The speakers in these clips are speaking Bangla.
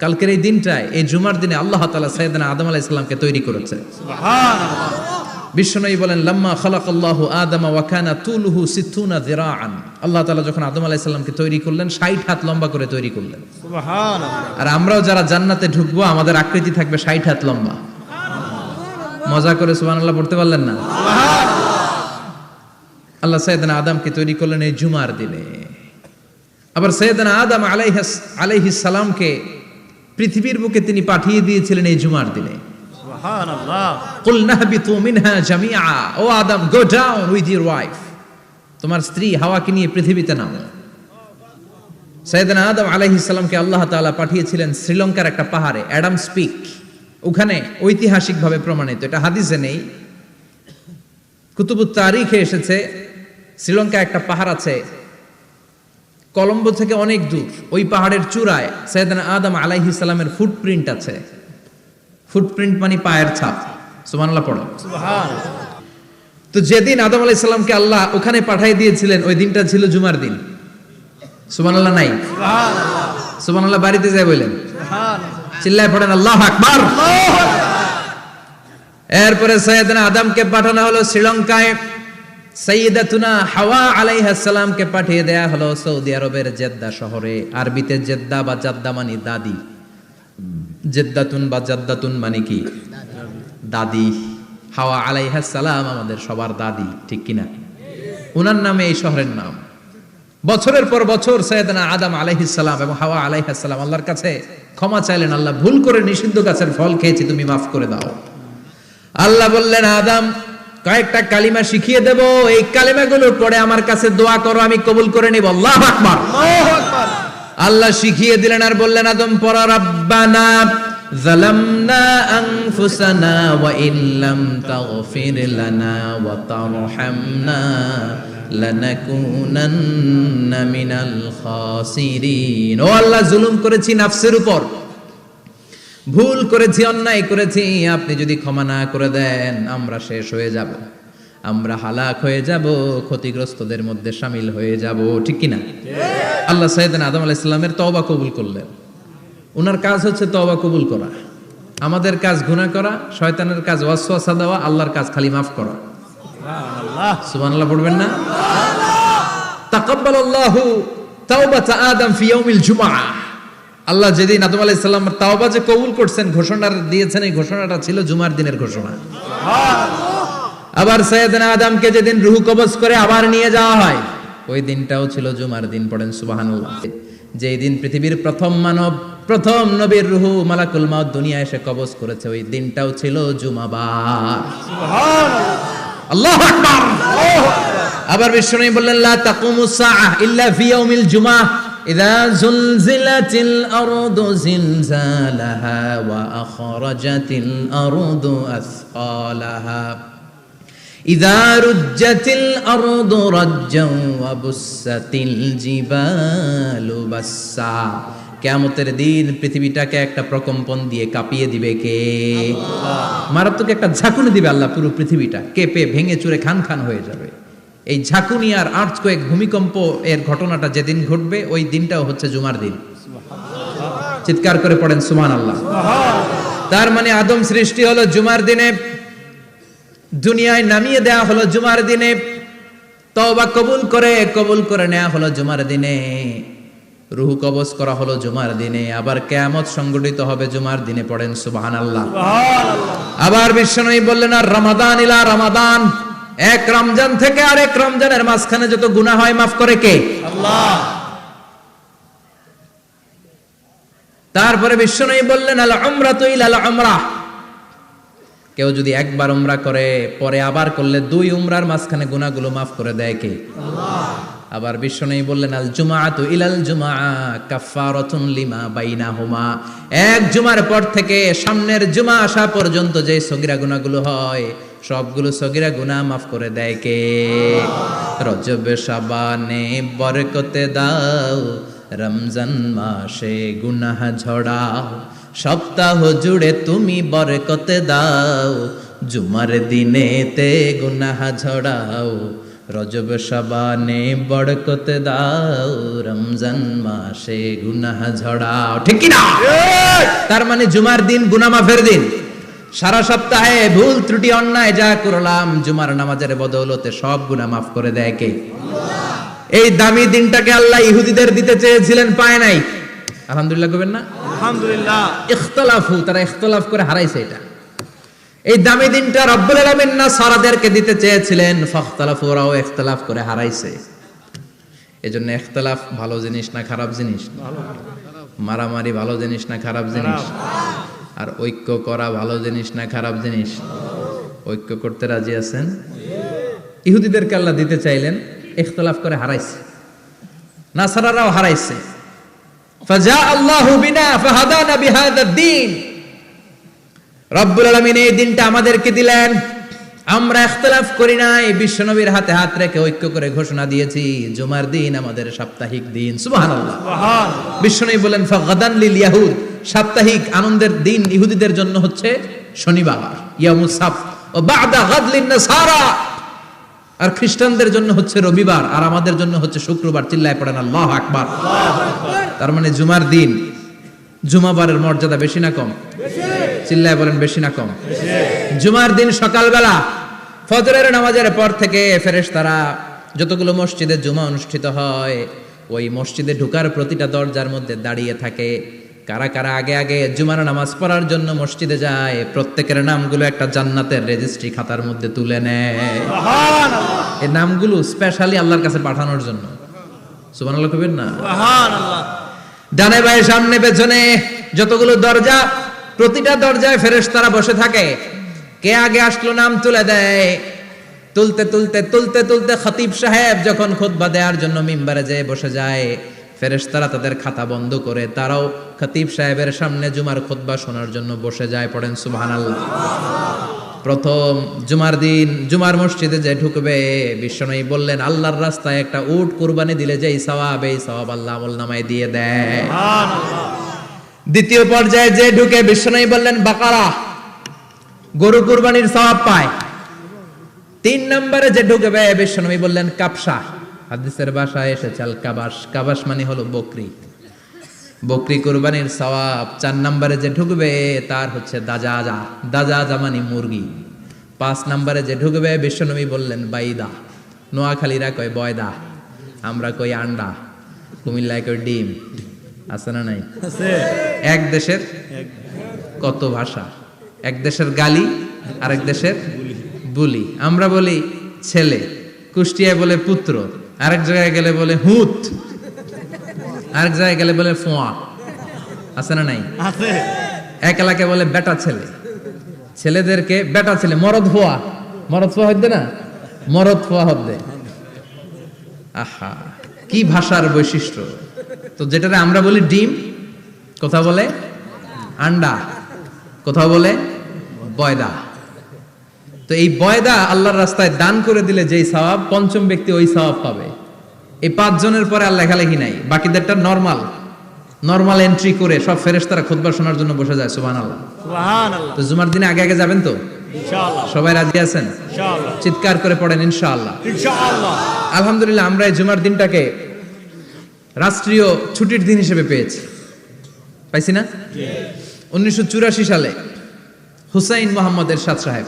কালকের এই দিনটায়, এই জুমার দিনে আল্লাহ তাআলা সাইয়েদনা আদম আলাইহিস সালামকে তৈরি করেছে। সুবহানাল্লাহ। বিশ্বনবী বলেন, লাম্মা খালাকাল্লাহু আদামা ওয়া কানা তুলুহু 60 যিরাআন। আল্লাহ তাআলা যখন আদম আলাইহিস সালামকে তৈরি করলেন 60 হাত লম্বা করে তৈরি করলেন। সুবহানাল্লাহ। আর আমরাও যারা জান্নাতে ঢুকবো আমাদের আকৃতি থাকবে 60 হাত লম্বা। মজা করে সুবহানাল্লাহ পড়তে পারলেন না? আল্লাহ সাইয়েদনা আদমকে তৈরি করলেন এই জুমার দিনে। আবার সাইয়েদনা আদম আলাইহিস সালামকে পৃথিবীর বুকে তিনি পাঠিয়ে দিয়েছিলেন এই জুমার দিনে। সুবহানাল্লাহ। কুল নাহবিতু মিনহা জামিআ, ও Adam, go down with your wife, তোমার স্ত্রী হাওয়াকে নিয়ে পৃথিবীতে নামো। সাইয়েদনা আদম আলাইহিস সালামকে আল্লাহ তাআলা পাঠিয়েছিলেন শ্রীলঙ্কার একটা পাহাড়ে, অ্যাডামস পিক। ওখানে ঐতিহাসিকভাবে প্রমাণিত, এটা হাদিসে নেই, কুতুবুত তারিখে এসেছে। শ্রীলঙ্কা একটা পাহাড় আছে, কলম্বো থেকে অনেক দূর। ওই পাহাড়ের চূড়ায় সাইয়েদনা আদম আলাইহিস সালামের ফুটপ্রিন্ট আছে। ফুটপ্রিন্ট মানে পায়ের ছাপ। সুবহানাল্লাহ পড়ো। সুবহানাল্লাহ। তো যেদিন আদম আলাইহিস সালামকে আল্লাহ ওখানে পাঠিয়ে দিয়েছিলেন ওই দিনটা ছিল জুমার দিন। সুবহানাল্লাহ নাই? সুবহানাল্লাহ। সুবহানাল্লাহ বাড়িতে যায় বলেন, সুবহানাল্লাহ। চিল্লায় পড়েন আল্লাহু আকবার। এরপরে সাইয়েদনা আদমকে পাঠানো হলো শ্রীলঙ্কায়। সাইয়্যিদাতুনা হাওয়া আলাইহিস সালামকে পাঠিয়ে দেয়া হলো সৌদি আরবের জেদ্দা শহরে। আরবিতে জেদ্দা বা জাদ্দা মানে দাদি। জেদ্দাতুন বা জাদ্দাতুন মানে কি? দাদি। হাওয়া আলাইহিস সালাম আমাদের সবার দাদি, ঠিক কিনা? ওনার নামে এই শহরের নাম। বছরের পর বছর সাইয়েদনা আদম আলাইহিস সালাম এবং হাওয়া আলাইহিস সালাম আল্লাহর কাছে ক্ষমা চাইলেন, আল্লাহ ভুল করে নিষিদ্ধ গাছের ফল খেয়েছি, তুমি মাফ করে দাও। আল্লাহ বললেন, আদম, কয়েকটা কালিমা শিখিয়ে দেব, এই কালিমাগুলোর পরে আমার কাছে দোয়া করো, আমি কবুল করে নিব। আল্লাহু আকবার। আল্লাহু আকবার। আল্লাহ শিখিয়ে দিলেন আর বললেন, আদম পড়ো, রাব্বানা যালামনা আনফুসানা ওয়া ইল্লাম তাগফির লানা ওয়া তারহামনা লানাকুনান্না মিনাল খাসিরিন। ও আল্লাহ, জুলুম করেছি নাফসের উপর, ভুল করেছি, অন্যায় করেছি, আপনি যদি ক্ষমা না করে দেন আমরা শেষ হয়ে যাব, আমরা হালাক হয়ে যাব, ক্ষতিগ্রস্তদের মধ্যে শামিল হয়ে যাব, ঠিক কিনা? আল্লাহ সাইয়েদনা আদম আলাইহিস সালামের তওবা কবুল করলেন। ওনার কাজ হচ্ছে তওবা কবুল করা, আমাদের কাজ গুনাহ করা, শয়তানের কাজ ওয়াসওয়াসা দেওয়া, আল্লাহর কাজ খালি মাফ করা। সুবহানাল্লাহ। সুবহানাল্লাহ পড়বেন না? তাকাব্বালাল্লাহু তাওবাতা আদম ফি ইয়াউমিল জুমআহ। আল্লাহ যেদিন আদম আলাইহিস সালামের তাওবা যে কবুল করছেন, ঘোষণা দিয়েছেন, এই ঘোষণাটা ছিল জুমার দিনের ঘোষণা। আবার সাইয়েদনা আদমকে যেদিন রূহ কবজ করে আবার নিয়ে যাওয়া হয়, ওই দিনটাও ছিল জুমার দিন। পড়েন সুবহানাল্লাহ। যেই দিন পৃথিবীর প্রথম মানব, প্রথম নবীর রূহ মালাকুল মাউত দুনিয়া এসে কবজ করেছে, ওই দিনটাও ছিল জুমাবার। সুবহানাল্লাহ। আল্লাহু আকবার। আবার বিশ্বনবী বললেন, লা তাকুমুস সাআহ ইল্লা ফি ইয়াউমিল জুমআহ ইযা যুলজিলাতিল আরদু জিলজালাহা ওয়া আখরাজাতিল আরদু আসকালাহা ইযা রুজ্জাতিল আরদু রাজ্জান ওয়া বুসাতিল জিবালু বাসসা। কিয়ামতের দিন পৃথিবীটাকে একটা প্রকম্পন দিয়ে কাঁপিয়ে দিবে কে? আল্লাহ। মারাত্মক একটা ঝাঁকুনি দিবে আল্লাহ, পুরো পৃথিবীটা কেঁপে ভেঙে চুরে খান খান হয়ে যাবে। এই ঝাঁকুনি আর আর্থকোয়েক, ভূমিকম্প এর ঘটনাটা যেদিন ঘটবে ওই দিনটাও হচ্ছে জুমার দিন। চিৎকার করে পড়েন সুবহানাল্লাহ। তার মানে আদম সৃষ্টি হলো জুমার দিনে, দুনিয়ায় নামিয়ে দেয়া হলো জুমার দিনে, তওবা কবুল করে নেওয়া হলো জুমার দিনে, রূহ কবজ করা হলো জুমার দিনে, আবার কিয়ামত সংগঠিত হবে জুমার দিনে। পড়েন সুবহানাল্লাহ। আবার বিশ্বনবী বললেন, আর রমাদান ইলা রমাদান, এক রমজান থেকে আরেক রমজানের মাঝখানে যত গুনাহ হয় মাফ করে কে? আল্লাহ। তারপরে বিশ্বনবী বললেন, আল উমরাতু ইলাল উমরাহ, কেউ যদি একবার উমরা করে পরে আবার করলে 2 উমরার মাঝখানে গুনাহগুলো মাফ করে দেয় কে? আল্লাহ। আবার বিশ্বনবী বললেন, আল জুমআতু ইলাল জুমআ কাফফারাতুন লিমা বাইনাহুমা, এক জুমার পর থেকে সামনের জুমা আসা পর্যন্ত যে সগীরা গুনাহগুলো হয় সবগুলো সগীরা গুনাহ মাফ করে দেয় কে? রজব শাবানে বরকতে দাও, রমজান মাসে গুনাহ ঝড়াও, সপ্তাহ জুড়ে তুমি বরকতে দাও, জুমার দিনেতে গুনাহ ঝড়াও, রজব শাবানে বরকতে দাও, রমজান মাসে গুনাহ ঝড়াও, ঠিক কি না? তার মানে জুমার দিন গুনাহ মাফের দিন। সারা সপ্তাহে ভুল ত্রুটি অন্যায় যা করলাম জুমার নামাজের বদৌলতে সব গুনাহ মাফ করে দেয় কে? এই দামি দিনটাকে আল্লাহ ইহুদিদের দিতে চেয়েছিলেন, পায় নাই। আলহামদুলিল্লাহ কইবেন না? আলহামদুলিল্লাহ। ইখতিলাফু, তারা ইখতিলাফ করে হারাইছে এটা। এই দামি দিনটা রব্বুল আলামিন নাসারাদেরকে দিতে চেয়েছিলেন, ফাখতালাফু, ওরাও ইখতিলাফ করে হারাইছে। এজন্য ইখতিলাফ ভালো জিনিস না খারাপ জিনিস? মারামারি ভালো জিনিস না খারাপ জিনিস? আর ঐক্য করা ভালো জিনিস না খারাপ জিনিস? ঐক্য করতে রাজি আছেন? ইহুদিদেরকে আল্লাহ দিতে চাইলেন, ইখতিলাফ করে হারাইছে। নাসারারাও হারাইছে। ফাজা আল্লাহু বিনা ফাহাদানা বিহাদা দ্বীন। রব্বুল আলামিন এই দিনটা আমাদেরকে দিলেন, আমরা ইখতিলাফ করি নাই, বিশ্বনবীর হাতে হাত রেখে ঐক্য করে ঘোষণা দিয়েছি জুমার দিন আমাদের সাপ্তাহিক দিন। সুবহানাল্লাহ। বিশ্বনবী বলেন ফাগাদান লিল ইয়াহুদ, সাপ্তাহিক আনন্দের দিন ইহুদিদের জন্য হচ্ছে শনিবার, ইয়ামুস সাbt, ও বা'দা গাদ লিন নাসারা, আর খ্রিস্টানদের জন্য হচ্ছে রবিবার, আর আমাদের জন্য হচ্ছে শুক্রবার। চিল্লায় পড়েন আল্লাহু আকবার। তার মানে জুমার দিন, জুমাবারের মর্যাদা বেশি না কম? চিল্লায় বলেন বেশি না কম? জুমার দিন সকালবেলা ফজরের নামাজের পর থেকে ফেরেশতারা যতগুলো মসজিদে জুমা অনুষ্ঠিত হয় ওই মসজিদে ঢোকার প্রতিটা দরজার মধ্যে দাঁড়িয়ে থাকে। কারা কারা আগে আগে জুমার নামাজ পড়ার জন্য মসজিদে যায়, প্রত্যেকের নামগুলো একটা জান্নাতের রেজিস্ট্রি খাতার মধ্যে তুলে নেয়। এই নামগুলো স্পেশালি আল্লাহর কাছে পাঠানোর জন্য। সুবহানাল্লাহ কইবেন না? সুবহানাল্লাহ। ডানে বায়ে সামনে পেছনে যতগুলো দরজা, প্রতিটা দরজায় ফেরেশতারা বসে থাকে। কে আগে আসলো নাম তুলে দেয়। তুলতে তুলতে তুলতে তুলতে খতিব সাহেব যখন খুতবা দেওয়ার জন্য মিম্বারে যেয়ে বসে যায়, ফেরেশতারা তাদের খাতা বন্ধ করে তারাও খতিব সাহেবের সামনে জুমার খুতবা শোনার জন্য বসে যায়। পড়েন সুবহানাল্লাহ। প্রথম জুমার দিন জুমার মসজিদে যে ঢুকবে, বিশ্বনবী বললেন আল্লাহর রাস্তায় একটা উট কুরবানি দিলে যেই সওয়াব, এই সওয়াব আল্লাহ আমলনামায় দিয়ে দেয়। দ্বিতীয় পর্যায়ে যে ঢুকে, বিশ্বনবী বললেন বাকারা, গরু কুরবানির সওয়াব পায়। 3 নম্বরে যে ঢুকবে, বিশ্বনবী বললেন কাবসা, হাদিসের ভাষায় এসেছে আল কাবাস, কাবাস মানে হলো বকরি, বকরি কুরবানির সওয়াব। 4 নম্বরে যে ঢুকবে তার হচ্ছে দাজাজা, দাজাজা মানে মুরগি। 5 নম্বরে যে ঢুকবে, বিশ্বনবী বললেন বাইদা, নোয়াখালীরা কয় বয়দা, আমরা কই আন্ডা, কুমিল্লায় কই ডিম। আছে না নাই? এক দেশের কত ভাষা, এক দেশের গালি আরেক দেশের বুলি। আমরা বলি ছেলে, কুষ্টিয়ায় বলে পুত্র, আরেক জায়গায় গেলে বলে হুত, আরেক জায়গায় গেলে বলে ফোয়া। আছে না নাই? আছে। এক এলাকায় বলে বেটা ছেলে, ছেলেদেরকে বেটা ছেলে। মরদ ফোয়া, মরদ ফোয়া হইতে না, মরদ ফোয়া হদ্দে। আহা, কি ভাষার বৈশিষ্ট্য। তো যেটারে আমরা বলি ডিম, কোথাও বলে আন্ডা, কোথাও বলে বয়দা। তো এই বয়দা আল্লাহর রাস্তায় দান করে দিলে যেই সওয়াব, পঞ্চম ব্যক্তি ওই সওয়াব পাবে। এই 5 জনের পরে আর লেখালেখি নাই, বাকিদেরটা নরমাল এন্ট্রি করে সব ফেরেশতারা খুতবা শোনার জন্য বসে যায়। সুবহানাল্লাহ। সুবহানাল্লাহ। তো জুমার দিনে আগে আগে যাবেন তো? ইনশাআল্লাহ। সবাই রাজি আছেন? ইনশাআল্লাহ। চিৎকার করে পড়েন ইনশাআল্লাহ। ইনশাআল্লাহ। আলহামদুলিল্লাহ, আমরা এই জুমার দিনটাকে রাষ্ট্রীয় ছুটির দিন হিসেবে পেয়েছি, পাইছি না? 1984 সালে হুসাইন মোহাম্মদ এরশাদ সাহেব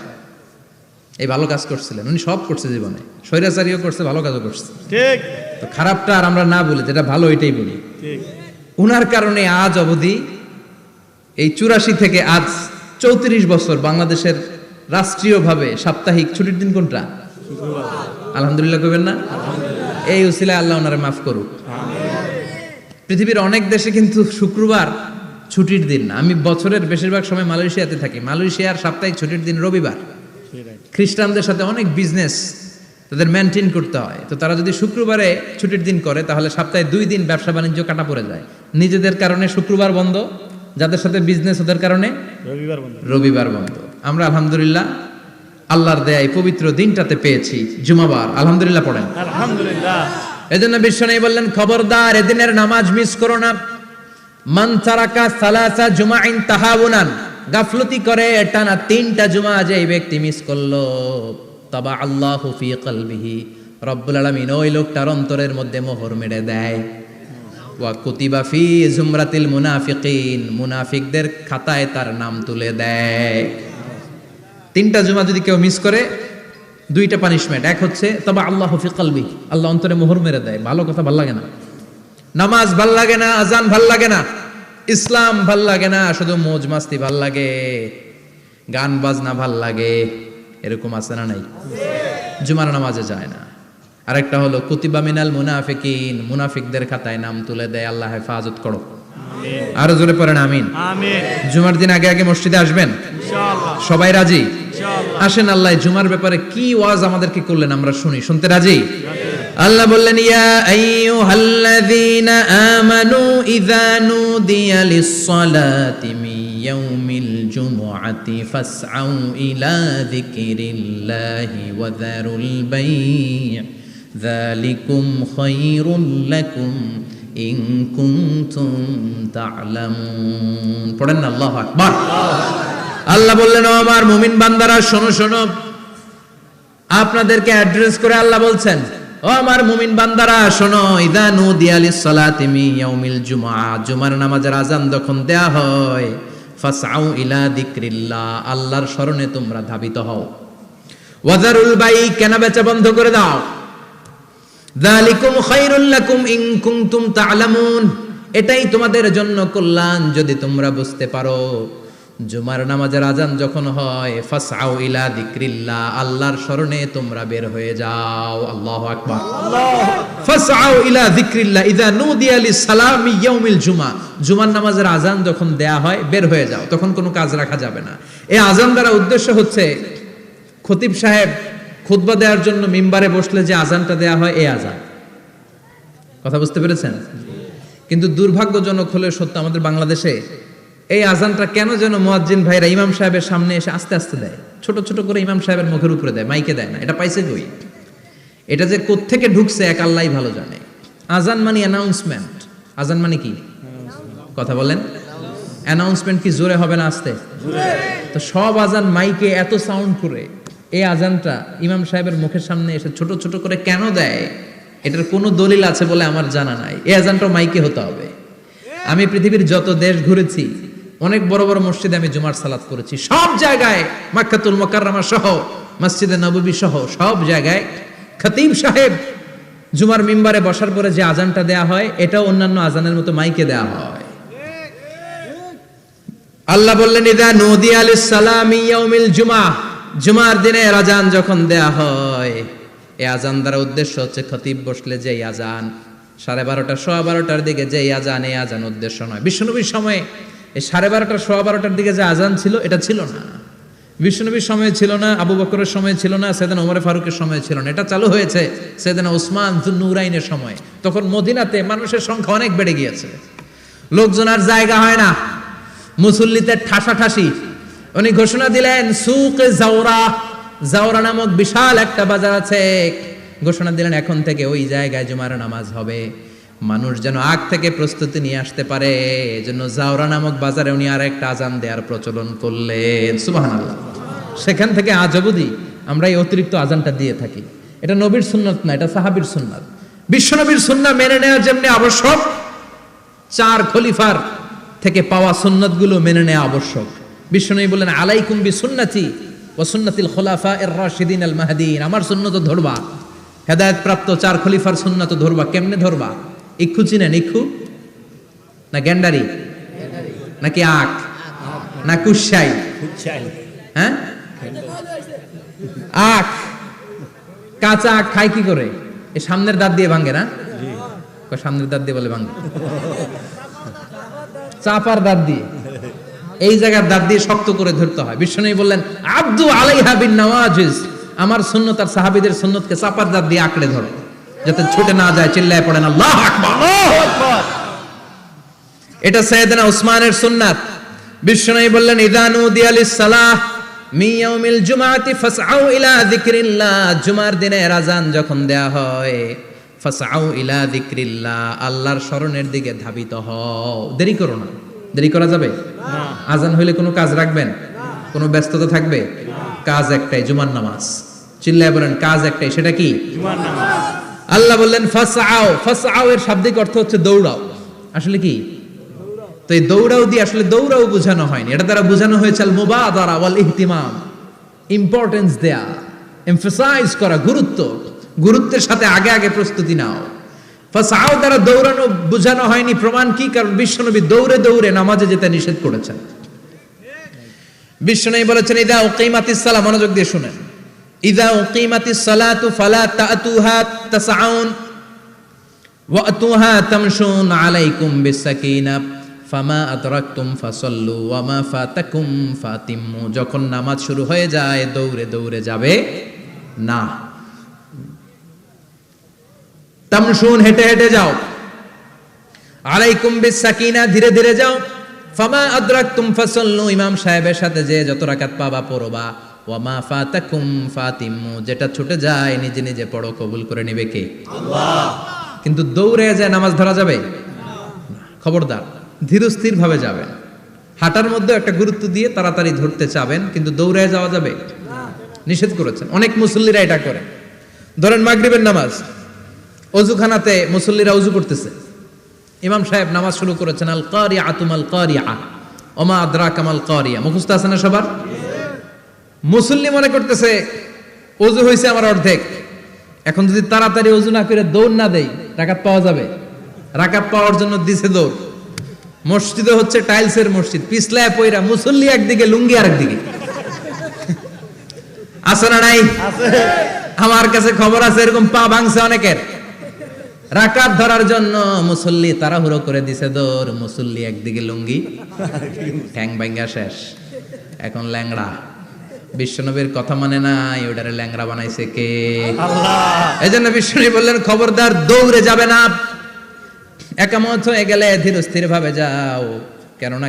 এই ভালো কাজ করছিলেন। উনি সব করছে জীবনে, স্বৈরাচারীও করছে, ভালো কাজও করছে। ঠিক। তো খারাপটা আর আমরা না বলি, যেটা ভালো এটাই বলি। ঠিক। উনার কারণে আজ অবধি এই 84 থেকে আজ 34 বছর বাংলাদেশের রাষ্ট্রীয়ভাবে সাপ্তাহিক ছুটির দিন কোনটা? আলহামদুলিল্লাহ কইবেন না? এই উসিলায় আল্লাহ ওনারে মাফ করুক। পৃথিবীর অনেক দেশে কিন্তু শুক্রবার ছুটির দিন না। আমি বছরের বেশিরভাগ সময় মালয়েশিয়াতে থাকি। মালয়েশিয়ার সাপ্তাহিক ছুটির দিন রবিবার। খ্রিস্টানদের সাথে অনেক বিজনেস তাদের মেনটেন করতে হয়। তো তারা যদি শুক্রবারে ছুটির দিন করে তাহলে সপ্তাহে 2 দিন ব্যবসা বাণিজ্য কাটা পড়ে যায়। নিজেদের কারণে শুক্রবার বন্ধ, যাদের সাথে বিজনেস ওদের কারণে রবিবার বন্ধ। আমরা আলহামদুলিল্লাহ আল্লাহর দয়ায় পবিত্র দিনটাতে পেয়েছি জুমাবার। আলহামদুলিল্লাহ পড়েন আলহামদুলিল্লাহ। এজন্য বিশ্বনবী বললেন খবরদার এদিনের নামাজ মিস করো না। মান তারাকা সালাসা জুমাইন তাহাউনান, গাফলতি করে টানা 3টা জুমা যে ব্যক্তি মিস করলো, তাবা আল্লাহু ফি কলবিহি, রব্বুল আলামিন ওই লোকটার অন্তরের মধ্যে মোহর মেরে দেয়। ওয়া কুতিবা ফি জুমরাতিল মুনাফিকিন, মুনাফিকদের খাতায় তার নাম তুলে দেয়। 3টা জুমা যদি কেউ মিস করে 2টা পানিশমেন্ট। এক হচ্ছে তবা আল্লাহু ফি কলবি, আল্লাহ অন্তরে মোহর মেরে দেয়। ভালো কথা ভাল লাগে না, নামাজ ভাল লাগে না, আজান ভাল লাগে না, ইসলাম ভাল লাগে না, শুধু মौज মাস্তি ভাল লাগে, গান বাজনা ভাল লাগে, এরকম আছে না নাই? জুমার নামাজে যায় না। আরেকটা হলো কুতিবা মিনাল মুনাফিকিন, মুনাফিকদের খাতায় নাম তুলে দেয়। আল্লাহ হেফাজত করো, আরো জোরে পড়েন আমিন। আমিন। জুমার দিন আগে আগে মসজিদে আসবেন ইনশাআল্লাহ। সবাই রাজি? ইনশাআল্লাহ। আসেন, আল্লাহ জুমার ব্যাপারে কি ওয়াজ আমাদেরকে করলেন আমরা শুনি। শুনতে রাজি? আল্লাহ বললেন ইয়া আইয়ুহাল্লাযীনা আমানু ইযা নুদিয়া লিস-সালাতি মিন ইয়াউমিল জুমআতি ফাসআউ ইলা যিকরিল্লাহি ওয়া যারুল বাই', যালিকুম খায়রুল লাকুম ইন কুনতুম তা'লামুন। পড়েন না আল্লাহু আকবার। আল্লাহ বললেন ও আমার মুমিন বান্দারা শোনো শোনো, আপনাদেরকে অ্যাড্রেস করে আল্লাহ বলছেন ও আমার মুমিন বান্দারা শোনো, ইযা নুদিয়া লিস-সালাতি মিন ইয়াউমিল জুমআ, জুমার নামাজের আযান যখন দেয়া হয়, ফাসআউ ইলা যিকরিল্লাহ, আল্লাহর স্মরণে তোমরা ধাবিত হও। ওয়া যারুল বাই', কেনা বেচা বন্ধ করে দাও। যালিকুম খায়রুল লাকুম ইন কুনতুম তা'লামুন, এটাই তোমাদের জন্য কল্যাণ যদি তোমরা বুঝতে পারো। জুমার নামাজের আযান যখন হয়, ফাসআউ ইলা যিকরিল্লাহ, আল্লাহর স্মরণে তোমরা বের হয়ে যাও। আল্লাহু আকবার। ফাসআউ ইলা যিকরিল্লাহ ইযা নুদিয়া লিস-সালামি ইয়াউমিল জুমআ, জুমার নামাজের আযান যখন দেয়া হয় বের হয়ে যাও, তখন কোনো কাজ রাখা যাবে না। এই আযান দ্বারা উদ্দেশ্য হচ্ছে খতিব সাহেব খুতবা দেওয়ার জন্য মিম্বারে বসলে যে আযানটা দেয়া হয়, এই আযান। কথা বুঝতে পেরেছেন? কিন্তু দুর্ভাগ্যজনক হলে সত্য, আমাদের বাংলাদেশে এই আযানটা কেন যেন মুয়াজ্জিন ভাইরা ইমাম সাহেবের সামনে এসে আস্তে আস্তে দেয়, ছোট ছোট করে ইমাম সাহেবের মুখের উপরে দেয়, মাইকে দেয় না। এটা পাইছে কই? এটা যে কোত্থেকে ঢুকছে এক আল্লাহই ভালো জানে। আযান মানে অ্যানাউন্সমেন্ট। আযান মানে কি? কথা বলেন। অ্যানাউন্সমেন্ট কি জোরে হবে না আস্তে? তো সব আযান মাইকে এত সাউন্ড করে, এই আযানটা ইমাম সাহেবের মুখের সামনে এসে ছোট ছোট করে কেন দেয়? এটার কোনো দলিল আছে বলে আমার জানা নাই। এই আযানটাও মাইকে হতে হবে। আমি পৃথিবীর যত দেশ ঘুরেছি, অনেক বড় বড় মসজিদে আমি জুমার সালাত করেছি, সব জায়গায় মক্কাতুল মুকাররমা সহ মসজিদে নববী সহ সব জায়গায় খতিব সাহেব জুমার মিম্বারে বসার পরে যে আযানটা দেয়া হয়, এটাও অন্যান্য আযানের মতো মাইকে দেয়া হয়। আল্লাহ বললেন ইযা নুদিয়া লিস-সালামি ইয়াউমিল জুমআ, জুমার দিনে আযান যখন দেয়া হয়, এই আযান দ্বারা উদ্দেশ্য হচ্ছে খতিব বসলে যে আযান 12:30 সোয়া 12টার দিকে যে আযান, এই আযান উদ্দেশ্য নয়। বিশ্বনবীর সময়ে এই 12:30 সোয়া 12টার দিকে যে আযান ছিল, এটা ছিল না। বিশ্বনবীর সময়ে ছিল না, আবু বকরের সময়ে ছিল না, সাইয়েদনা ওমর ফারুকের সময়ে ছিল না। এটা চালু হয়েছে সাইয়েদনা উসমান যুন্নুরাইনের সময়। তখন মদিনাতে মানুষের সংখ্যা অনেক বেড়ে গিয়েছে, লোকজন আর জায়গা হয় না, মুসল্লিতে ঠাসাঠাসি। উনি ঘোষণা দিলেন সুকে জাওরা, জাওরা নামক বিশাল একটা বাজার আছে, ঘোষণা দিলেন এখন থেকে ওই জায়গায় জুমার নামাজ হবে। মানুষ যেন আগ থেকে প্রস্তুতি নিয়ে আসতে পারে, এজন্য জাওরা নামক বাজারে উনি আর একটা আযান দেওয়ার প্রচলন করলেন। সুবহানাল্লাহ। সেখান থেকে আজ অবধি আমরা এই অতিরিক্ত আযানটা দিয়ে থাকি। এটা নবীর সুন্নাত না, এটা সাহাবীর সুন্নাত। বিশ্বনবীর সুন্নাহ মেনে নেওয়া যেমনি আবশ্যক, 4 খলিফার থেকে পাওয়া সুন্নাতগুলো মেনে নেওয়া আবশ্যক। বিশ্বনবী বললেন আলাইকুম বিসুন্নতি ওয়া সুন্নাতিল খুলাফায়ে রাশিদিন আল মাহদিয়িন, আমার সুন্নাত ধরবা, হেদায়েত প্রাপ্ত 4 খলিফার সুন্নাত ধরবা। কেমনে ধরবা? ইক্ষু চিনেন? ইক্ষু না গ্যান্ডারি নাকি আখ না কুশাই? হ্যাঁ, আখ। কাঁচা আখ খায় কি করে? এই সামনের দাঁত দিয়ে ভাঙে না? সামনের দাঁত দিয়ে বলে ভাঙে, চাপার দাঁত দিয়ে, এই জায়গার দাঁত দিয়ে শক্ত করে ধরতে হয়। বিশ্বনবী বললেন আব্দু আলাইহা বিন নওয়াজিজ, আমার সুন্নাত আর সাহাবীদের সুন্নাতকে চাপার দাঁত দিয়ে আঁকড়ে ধরো, যাতে ছুটে না যায়। চিল্লায় পড়েন আল্লাহু আকবার। এটা সাইয়েদনা উসমানের সুন্নাত। বিশ্বনবী বললেন ইযা নুদিয়া লিস-সালাহ মিন ইয়াউমিল জুমআতি ফাসআউ ইলা যিকরিল্লাহ, জুমার দিনে আযান যখন দেয়া হয়, ফাসআউ ইলা যিকরিল্লাহ, আল্লাহর স্মরণের দিকে ধাবিত হও। দেরি করো না। দেরি করা যাবে না। আযান হইলে কোনো কাজ রাখবেন? কোনো ব্যস্ততা থাকবে? কাজ একটাই, জুমার নামাজ। চিল্লায় বলেন কাজ একটাই, সেটা কি? জুমার নামাজ। আল্লাহ বললেন ফাসআউ, ফাসআউ এর শাব্দিক অর্থ হচ্ছে দৌড়াও। আসলে কি? তো এই দৌড়াও দিয়ে আসলে দৌড়াও বোঝানো হয়নি, এটা দ্বারা বোঝানো হয়েছে আল মুবাদারা ওয়াল ইহতিমাম, ইম্পর্টেন্স দেয়া, এমফাসাইজ করা, গুরুত্বের সাথে আগে আগে প্রস্তুতি নাও। ফাসাও দ্বারা দৌড়ানো বোঝানো হয়নি, প্রমাণ কি? কারণ বিশ্বনবী দৌড়ে দৌড়ে নামাজে যেতে নিষেধ করেছেন। বিশ্বনবী বলেছেন ইদা উকিমাতিস সালাহ, মনোযোগ দিয়ে শুনেন, ইদা উকিমাতিস সালাতু ফালা তাতুহা তাসআউন ওয়া আতুহা তামশুন আলাইকুম বিসাকিনাহ ফামা আদরাকতুম ফাসাল্লু ওয়া মা ফাতাকুম ফাতিম্মু। যখন নামাজ শুরু হয়ে যায় দৌড়ে দৌড়ে যাবে না, তামশুন হেঁটে হেঁটে যাও, আলাইকুম বিসাকিনা ধীরে ধীরে যাও, ফামা আদরাকতুম ফাসাল্লু ইমাম সাহেবের সাথে যে যত রাকাত পাবা পড়বা, ওয়া মা ফাতাকুম ফাতিম্মু যেটা ছুটে যায় নিজে নিজে পড়ো, কবুল করে নেবে কে? আল্লাহ। কিন্তু দৌড়ে যায় নামাজ ধরা যাবে না, খবরদার ধীরস্থির ভাবে যাবেন। হাঁটার মধ্যে একটা গুরুত্ব দিয়ে তাড়াতাড়ি ধরতে চাবেন, কিন্তু দৌড়ে যাওয়া যাবে না, নিষেধ করেছেন। অনেক মুসল্লিরা এটা করে। ধরেন মাগরিবের নামাজ, অজুখানাতে মুসল্লিরা ওযু করতেছে, ইমাম সাহেব নামাজ শুরু করেছেন আল কারিআতু মাল কারিআ ওমা আদরাকা মাল কারিআ, মুখস্থ আছে না সবার? মুসল্লি মনে করতেছে ওযু হয়েছে আমার অর্ধেক, এখন যদি তাড়াতাড়ি ওযু না করে দৌড় না দেই রাকাত পাওয়া যাবে? রাকাত পাওয়ার জন্য দিছে দৌড়। মসজিদে হচ্ছে টাইলসের মসজিদ, পিছলায় পয়রা মুসল্লি একদিকে, লুঙ্গি আরেকদিকে। আছে না নাই? আমার কাছে খবর আছে এরকম পা ভাঙছে অনেকের। রাকাত ধরার জন্য মুসল্লি তাড়াহুড়ো করে দিছে দৌড়, মুসল্লি একদিকে লুঙ্গি, ঠ্যাং ভাঙা শেষ, এখন ল্যাংড়া। বিশ্বনবীর কথা মানে নাই, ওটারে ল্যাংড়া বানাইছে কে? আল্লাহ। এজন্য বিশ্বনবী বললেন খবরদার দৌড়ে যাবে না, একামত হয়ে গেলে ধীরস্থির ভাবে যাও। কেননা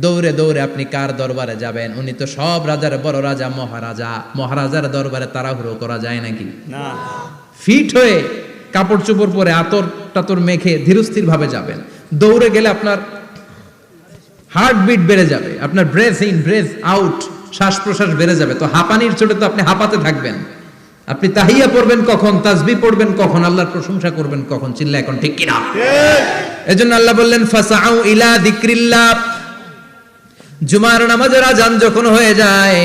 দৌড়ে দৌড়ে আপনি কার দরবারে যাবেন? উনি তো সব রাজার বড় রাজা, মহারাজা। মহারাজার দরবারে তাড়াহুড়ো করা যায় নাকি? না। ফিট হয়ে কাপড় চোপড় পরে আতর টাতর মেখে ধীরস্থির ভাবে যাবেন। দৌড়ে গেলে আপনার হার্টবিট বেড়ে যাবে, আপনার ব্রেথ ইন ব্রেথ আউট, শ্বাস প্রশ্বাস বেড়ে যাবে। তো হাঁপানির চোটে তো আপনি হাঁপাতে থাকবেন। আপনি তাহিয়া পড়বেন কখন, তাসবিহ পড়বেন কখন, আল্লাহর প্রশংসা করবেন কখন? চিল্লা এখন ঠিক কিনা? এজন্য আল্লাহ বললেন ফাসাউ ইলা যিকরিল্লাহ, জুমার নামাজের আযান যখন হয়ে যায়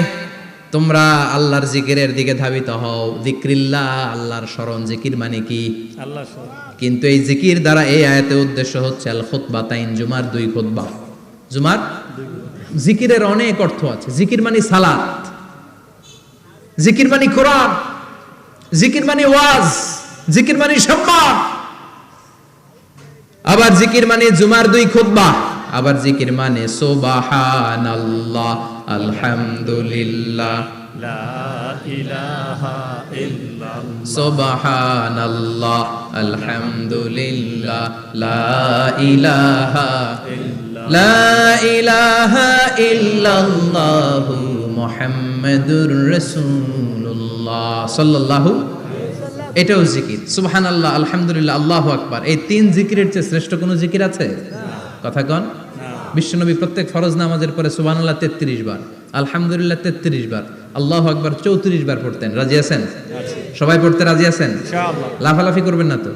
তোমরা আল্লাহর জিকিরের দিকে ধাবিত হও। যিকরিল্লাহ, আল্লাহর স্মরণ। জিকির মানে কি? আল্লাহর স্মরণ। কিন্তু এই জিকির দ্বারা এই আয়াতের উদ্দেশ্য হচ্ছে আল খুতবাতাইন, জুমার দুই খুতবা। জুমার জিকিরের অনেক অর্থ আছে। জিকির মানে সালাত, জিকির মানে কোরআন, জিকির মানে ওয়াজ, জিকির মানে সম্মান। আবার জিকির মানে জুমার দুই খুতবা। আবার জিকির মানে সুবহানাল্লাহ, আলহামদুলিল্লাহ, লা ইলাহা ইল্লাল্লাহ, সুবহানাল্লাহ, আলহামদুলিল্লাহ, লা ইলাহা ইল্লাল্লাহ, লা ইলাহা ইল্লাল্লাহু মুহাম্মাদুর রাসূলুল্লাহ সাল্লাল্লাহু। এটাও জিকির। সুবহানাল্লাহ, আলহামদুলিল্লাহ, আল্লাহু আকবার। এই তিন জিকিরের চেয়ে শ্রেষ্ঠ কোনো জিকির আছে? কথা কন। বিশ্বনবী প্রত্যেক ফরজ নামাজের পরে সুবহানাল্লাহ 33 বার, আলহামদুলিল্লাহ 33 বার, আল্লাহু আকবার 34 বার পড়তেন। রাজি আছেন? সবাই পড়তে রাজি আছেন? ইনশাআল্লাহ। লাফালাফি করবেন না তো?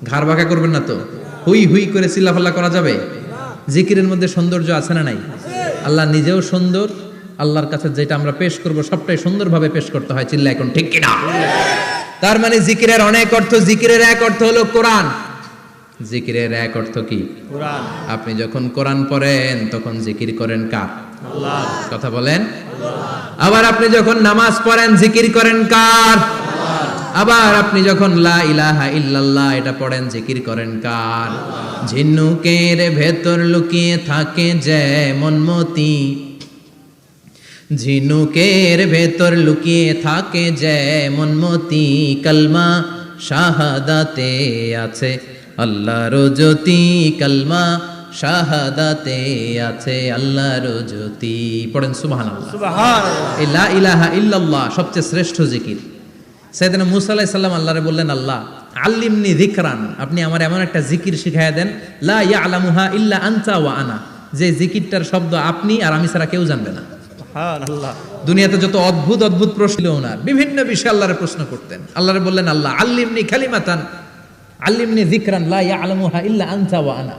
ঘাড় বাঁকা করবেন না তো? হুই হুই করে চিল্লাফাল্লা করা যাবে? জিকিরের মধ্যে সৌন্দর্য আছে না নাই? আল্লাহ নিজেও সুন্দর, আল্লাহর কাছে যেটা আমরা পেশ করব সবটাই সুন্দরভাবে পেশ করতে হয়। চিল্লা এখন ঠিক কিনা? তার মানে জিকিরের অনেক অর্থ। জিকিরের এক অর্থ হলো কোরআন। জিকিরের এক অর্থ কি? কোরআন। আপনি যখন কোরআন পড়েন তখন জিকির করেন কার? আল্লাহ। কথা বলেন। আবার আপনি যখন নামাজ পড়েন জিকির করেন কার? আল্লাহ। আবার আপনি যখন লা ইলাহা ইল্লাল্লাহ এটা পড়েন জিকির করেন কার? ঝিনুকের ভেতর লুকিয়ে থাকে যেমন মতি, ঝিনুকের ভেতর লুকিয়ে থাকে যেমন মতি, কালমা শাহাদাতে আছে আল্লাহর জ্যোতি, কালমা শাহাদাতে আছে আল্লাহর জ্যোতি। পড়েন সুবহানাল্লাহ। সুবহানাল্লাহ। লা ইলাহা ইল্লাল্লাহ সবচেয়ে শ্রেষ্ঠ জিকির। সাইয়েদনা মুসা আলাইহিস সালাম আল্লাহরে বললেন, আল্লাহ আল্লিমনি যিকরান, আপনি আমার এমন একটা জিকির শিখাইয়া দেন, লা ইয়ালামুহা ইল্লা আনতা ওয়া আনা, যে জিকিরটার শব্দ আপনি আর আমি ছাড়া কেউ জানবে না। সুবহানাল্লাহ। দুনিয়াতে যত অদ্ভুত অদ্ভুত প্রশ্ন ওনার, বিভিন্ন বিষয়ে আল্লাহরে প্রশ্ন করতেন। আল্লাহরে বললেন, আল্লাহ আল্লিমনি কালিমাতান, আল্লিমনি যিকরান লা ইয়ালামুহা ইল্লা আনতা ওয়া আনা,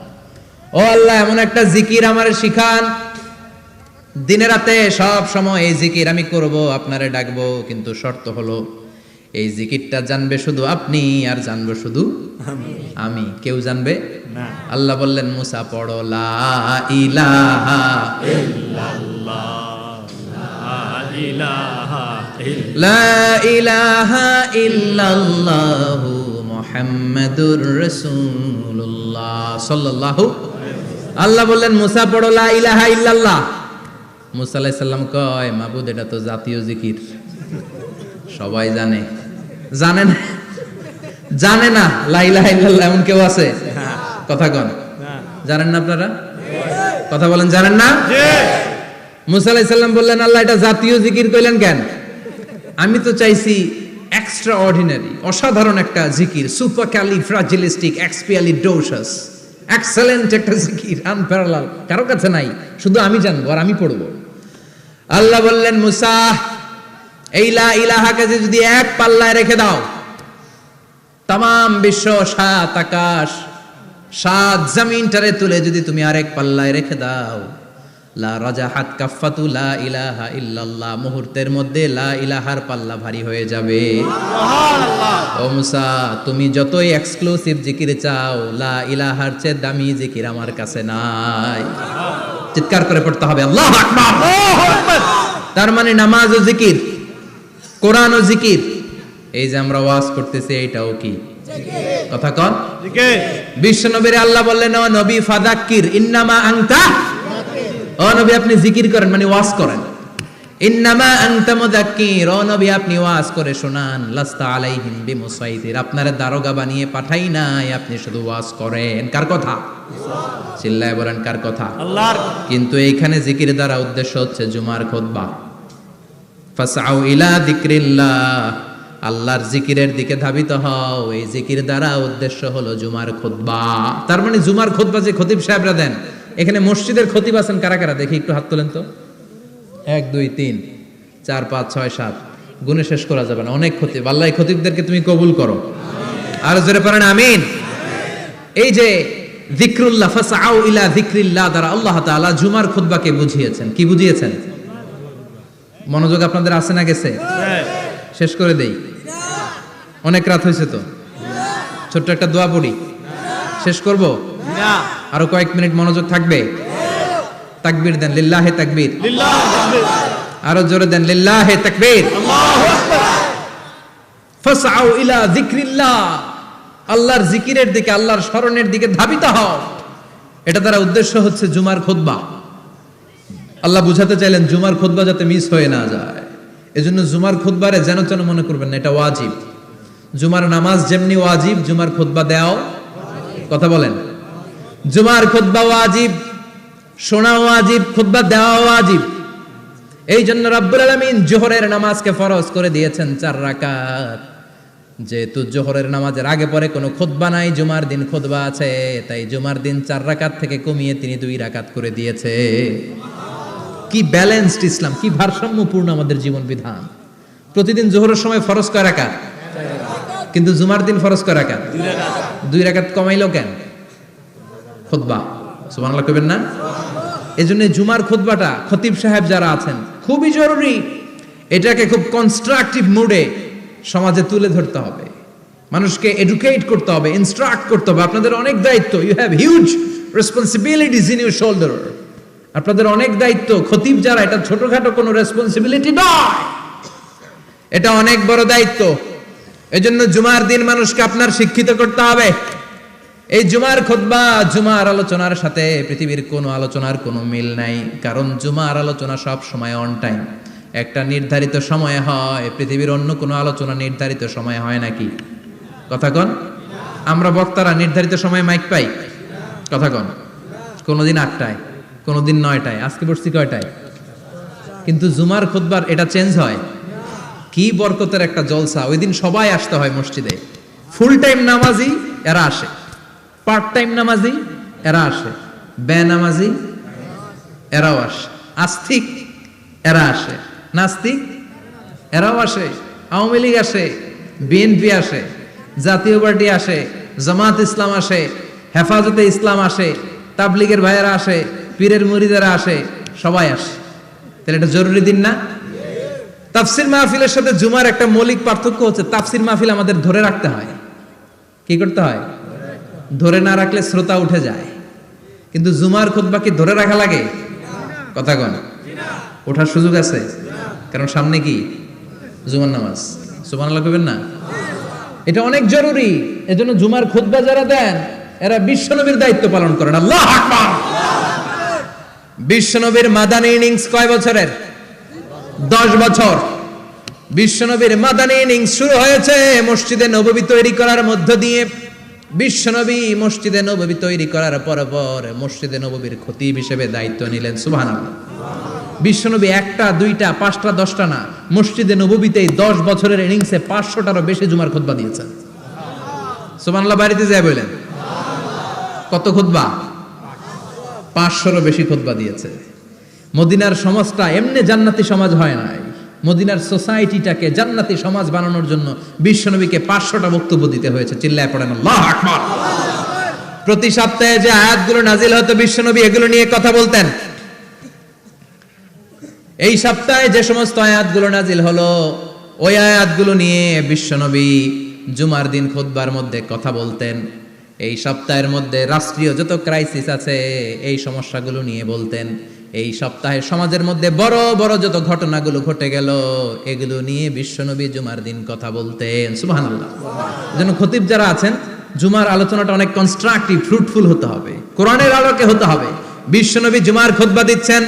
ও আল্লাহ এমন একটা জিকির আমারে শিখান, দিনে রাতে সব সময় এই জিকির আমি করব, আপনারে ডাকবো, কিন্তু শর্ত হলো এই জিকিরটা জানবে শুধু আপনি আর জানবো শুধু আমি, কেউ জানবে না। আল্লাহ বললেন মুসা পড়ো লা ইলাহা ইল্লাল্লাহ, লা ইলাহা ইল্লাল্লাহ, লা ইলাহা ইল্লাল্লাহু মুহাম্মাদুর রাসূলুল্লাহ সাল্লাল্লাহু। আল্লাহ বললেন মুসা পড়ো লা ইলাহা ইল্লাল্লাহ। মুসা আলাইহিস সালাম কয় মাবুদ এটা তো জাতীয় জিকির, সবাই জানে। জানে না, জানে না লা ইলাহা ইল্লাল্লাহ এমন কেউ আছে? কথা কন, না। জানেন না আপনারা? কথা বলেন, জানেন না? জি। মুসা আলাইহিস সালাম বললেন আল্লাহ এটা জাতীয় জিকির কইলেন কেন? আমি তো চাইছি এক্সট্রা অর্ডিনারি, অসাধারণ একটা জিকির, সুপারক্যালিফ্রাজিলিস্টিক এক্সপিয়ালিডোসাস, এক্সেলেন্ট একটা জিকির, আনপ্যারালাল, কারো কাছে নাই, শুধু আমি জানবো আর আমি পড়বো। আল্লাহ বললেন মুসা এই লা ইলাহাকে যদি এক পাল্লায় রেখে দাও, তামাম বিশ্ব, সাত আকাশ, সাত জমিনটারে তুলে যদি তুমি আরেক পাল্লায় রেখে দাও, লা রাজাহাত কাফাতু লা ইলাহা ইল্লাল্লাহ, মুহূর্তের মধ্যে লা ইলাহার পাল্লা ভারী হয়ে যাবে। ও মুসা তুমি যতই এক্সক্লুসিভ জিকির চাও, লা ইলাহার চেয়ে দামি জিকির আমার কাছে নাই। চিৎকার করে পড়তে হবে আল্লাহু আকবার। তার মানে নামাজ ও জিকির, কোরআন ও জিকির, এই যে আমরা ওয়াজ করতেছি এইটাও কি কথা কন? জিকির। বিশ্ব নবীর আল্লাহ বললেন ও নবী ফাযাক্কির ইন্নামা আনতা, ও নবী আপনি জিকির করেন মানে ওয়াজ করেন। ইন্নামা আনতা মুযাক্কির, ও নবী আপনি ওয়াজ করে শোনান। লাস্তা আলাইহিম বিমুসাইতির, আপনারে দারোগা বানিয়ে পাঠাই নাই, আপনি শুধু ওয়াজ করেন। কার কথা? চিল্লায় বলেন কার কথা? আল্লাহর। কিন্তু এইখানে জিকির দ্বারা উদ্দেশ্য হচ্ছে জুমার খুতবা। ফাসআউ ইলা যিকরিল্লাহ, আল্লাহর জিকিরের দিকে ধাবিত হও, এই জিকির দ্বারা উদ্দেশ্য হলো জুমার খুতবা। তার মানে জুমার খুতবা যে খতিব সাহেবরা দেন, এখানে মসজিদের খতিব আছেন কারা কারা দেখি একটু হাত তোলেন তো। 1 2 3 4 5 6 7 গুণে শেষ করা যাবে না, অনেক খতিব। আল্লাহ এই খতিবদেরকে তুমি কবুল করো, আর জোরে পড়েন আমিন। এই যে যিকরুল্লাহ, ফাসআউ ইলা যিকরিল্লাহ দ্বারা আল্লাহ তাআলা জুমার খুতবাকে বুঝিয়েছেন। কি বুঝিয়েছেন? মনোযোগ আপনাদের আছে না গেছে? শেষ করে দেই, অনেক রাত হয়েছে তো। ছোট্ট একটা দোয়া পড়ি, শেষ করব? না। আরো কয়েক মিনিট মনোযোগ থাকবে? তাকবীর দেন, লিল্লাহে তাকবীর। লিল্লাহ তাকবীর। আরো জোরে দেন, লিল্লাহে তাকবীর। আল্লাহু আকবার। ফাসআউ ইলা যিকরিল্লাহ, আল্লাহর জিকিরের দিকে, আল্লাহর স্মরণের দিকে ধাবিত হও। এটা দ্বারা উদ্দেশ্য হচ্ছে জুমার খুতবা। আল্লাহ বুঝাতে চাইলেন জুমার খুতবা যাতে মিস হয়ে না যায়, এজন্য জুমার খুতবারে যেন তেন মনে করবেন না, এটা ওয়াজিব। জুমার নামাজ যেমনি ওয়াজিব, জুমার খুতবা দেওয়াও, কথা বলেন, জুমার খুতবা ওয়াজিব, শোনা ওয়াজিব, খুতবা দেওয়া ওয়াজিব। এই জন্য রব্বুল আলামিন জোহরের নামাজকে ফরজ করে দিয়েছেন 4 রাকাত। যেহেতু জোহরের নামাজের আগে পরে কোনো খুতবা নাই, জুমার দিন খুতবা আছে, তাই জুমার দিন 4 রাকাত থেকে কমিয়ে তিনি 2 রাকাত করে দিয়েছে। কি ব্যালেন্সড ইসলাম, কি ভারসাম্যপূর্ণ আমাদের জীবন বিধান। প্রতিদিন জোহরের সময় ফরজ কয় রাকাত, কিন্তু জুমার দিন ফরজ কয় রাকাত? 2 রাকাত কমাইলো কেন? খুতবা, সুবহানাল্লাহ কইবেন না? এজন্য জুমার খুতবাটা খতিব সাহেব যারা আছেন খুবই জরুরি। এটাকে খুব কনস্ট্রাকটিভ মুডে সমাজে তুলে ধরতে হবে, মানুষকে এডুকেট করতে হবে, ইনস্ট্রাক্ট করতে হবে। আপনাদের অনেক দায়িত্ব, you have huge responsibilities in your shoulder. আপনাদের অনেক দায়িত্ব। খতিব যারা, এটা ছোটখাটো কোনো রেসপন্সিবিলিটি নয়, এটা অনেক বড় দায়িত্ব। এজন্য জুমার দিন মানুষকে আপনার শিক্ষিত করতে হবে। এই জুমার খুতবা, জুমার আলোচনার সাথে পৃথিবীর কোনো আলোচনার কোনো মিল নাই, কারণ জুমার আলোচনা সব সময় অন টাইম, একটা নির্ধারিত সময় হয়। পৃথিবীর অন্য কোনো আলোচনা নির্ধারিত সময় হয় নাকি? কথা কন। আমরা বক্তারা নির্ধারিত সময়ে মাইক পাই? কথা কন। কোনোদিন 8টায়, কোনোদিন 9টায়, আজকে বসছি কয়টায়? কিন্তু জুমার খুতবার এটা চেঞ্জ হয়। কি বরকতের একটা জলসা! ওই দিন সবাই আসতে হয় মসজিদে। ফুল টাইম নামাজি এরা আসে, পার্ট টাইম নামাজি এরা আসে, বেনামাজি এরাও আসে, আস্তিক এরা আসে, নাস্তিক এরাও আসে, আওয়ামী লীগ আসে, বিএনপি আসে, জাতীয় পার্টি আসে, জামাত ইসলাম আসে, হেফাজতে ইসলাম আসে, তাবলীগের ভাইয়েরা আসে, পীরের মুরিদেরা আসে, সবাই আসে। তাহলে এটা জরুরি দিন না? তাফসির মাহফিলের সাথে জুমার একটা মৌলিক পার্থক্য হচ্ছে, তাফসির মাহফিল আমাদের ধরে রাখতে হয়। কি করতে হয়? ধরে না রাখলে শ্রোতা উঠে যায়। কিন্তু জুমার খুতবা কি ধরে রাখা লাগে? কথা কন, ওঠার সুযোগ আছে? কারণ সামনে কি জুমার নামাজ। সুবহানাল্লাহ কইবেন না? এটা অনেক জরুরি। এজন্য জুমার খুতবা যারা দেন এরা বিশ্বনবীর দায়িত্ব পালন করেন। আল্লাহু আকবার। বিশ্বনবীর মাদানী ইনিংস কয় বছরের? 10 বছর। বিশ্বনবীর মাদানী ইনিংস শুরু হয়েছে মসজিদে নববী তৈরি করার মধ্য দিয়ে। বিশ্বনবী মসজিদে নববী তৈরি করার পর মসজিদে নববীর খতিব হিসেবে দায়িত্ব নিলেন। সুবহানাল্লাহ। বিশ্বনবী একটা, দুইটা, পাঁচটা, 10টা না, মসজিদে নববীতেই 10 বছরের ইনিংসে 500টারও বেশি জুমার খুতবা দিয়েছেন। সুবহানাল্লাহ। বাড়িতে যায় বলেন কত খুতবা? 500রও বেশি খুতবা দিয়েছে। মদিনার সমাজটা এমনি জান্নাতি সমাজ হয় নাই। মদিনার সোসাইটিটাকে জান্নাতি সমাজ বানানোর জন্য বিশ্বনবীকে 500টা বক্তব্য দিতে হয়েছে। চিল্লায় পড়েন আল্লাহু আকবার। প্রতি সপ্তাহে যে আয়াতগুলো নাজিল হতো বিশ্বনবী এগুলো নিয়ে কথা বলতেন। এই সপ্তাহে যে সমস্ত আয়াতগুলো নাজিল হলো ওই আয়াতগুলো নিয়ে বিশ্বনবী জুমার দিন খুতবার মধ্যে কথা বলতেন। এই সপ্তাহের মধ্যে রাষ্ট্রীয় যত ক্রাইসিস আছে এই সমস্যাগুলো নিয়ে বলতেন। এই সপ্তাহে সমাজের মধ্যে বড় বড় যত ঘটনাগুলো ঘটে গেল এগুলো নিয়ে বিশ্বনবী জুমার দিন কথা বলতেন। সুবহানাল্লাহ। এজন্য খতিব যারা আছেন জুমার আলোচনাটা অনেক কনস্ট্রাকটিভ, ফ্রুটফুল হতে হবে, কোরআনের আলোকে হতে হবে। বিশ্বনবী জুমার খুতবা দিচ্ছেন,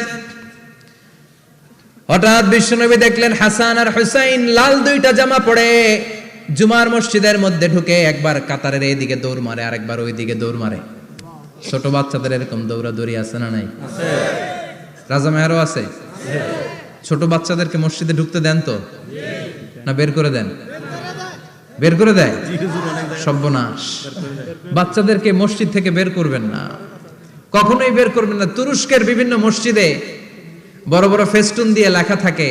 হঠাৎ বিশ্বনবী দেখলেন হাসান আর হুসাইন লাল 2টা জামা পরে জুমার মসজিদের মধ্যে ঢুকে একবার কাতারের এইদিকে দৌড় মারে, আরেকবার ওইদিকে দৌড় মারে। ছোট বাচ্চাদের এরকম দৌড়াদৌড়ি আছে না নাই? রাজা মেয়ারও আছে। ছোট বাচ্চাদেরকে মসজিদে ঢুকতে দেন তো না বের করে দেন? বের করে দেয়। সর্বনাশ। বাচ্চাদেরকে মসজিদ থেকে বের করবেন না, কখনোই বের করবেন না। তুরস্কের বিভিন্ন মসজিদে বড় বড় ফেস্টুন দিয়ে লেখা থাকে